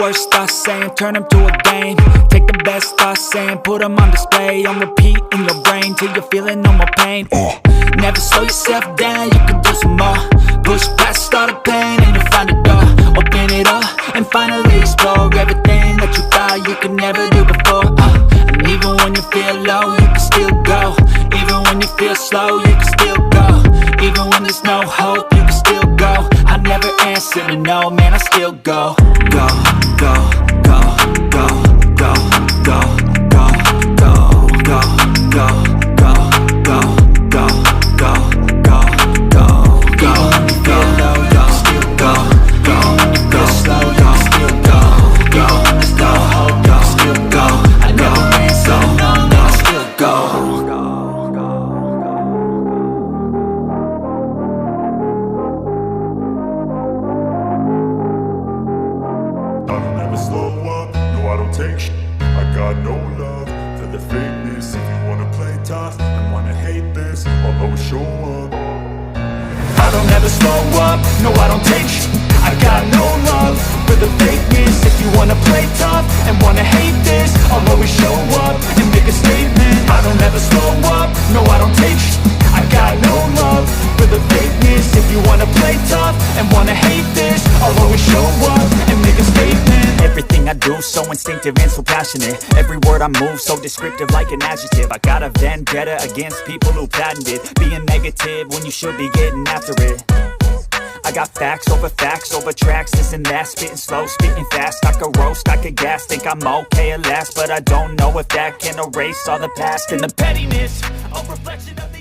worst thoughts saying, turn them to a game. Take the best thoughts saying, put them on display. On repeat in your brain till you're feeling no more pain. Never slow yourself down, you can do some more. Push past all the pain and you'll find a door. Open it up and finally explore everything that you thought you could never do before. And even when you feel low, you can still go. Even when you feel slow, you can still go. Even when there's no hope, you can still go. I never answer to no, man, I still go. Go, go, go, go, go, go, go, go, go, go, go, go, go, go, go, go, go. Feel low, you can still go. Go, go, slow, you can still go. Go, there's no hope, you can still go. I never answer to no, man, I still go. Take shit. I got no love for the fakeness. If you wanna play tough and wanna hate this, I'll always show up. I don't ever slow up, no I don't take shit. I got no love for the fakeness. If you wanna play tough and wanna hate this, I'll always show up and make a statement. I don't ever slow up, no I don't take shit. I got no love for the fakeness. If you wanna play tough and wanna hate this, I'll always show up and make a statement. Everything I do so instinctive and so passionate. Every word I move so descriptive like an adjective. I got a vendetta against people who patented being negative when you should be getting after it. I got facts over tracks, this and that. Spitting slow, spitting fast, I could roast, I could gas. Think I'm okay at last, but I don't know if that can erase all the past. And the pettiness, a reflection of the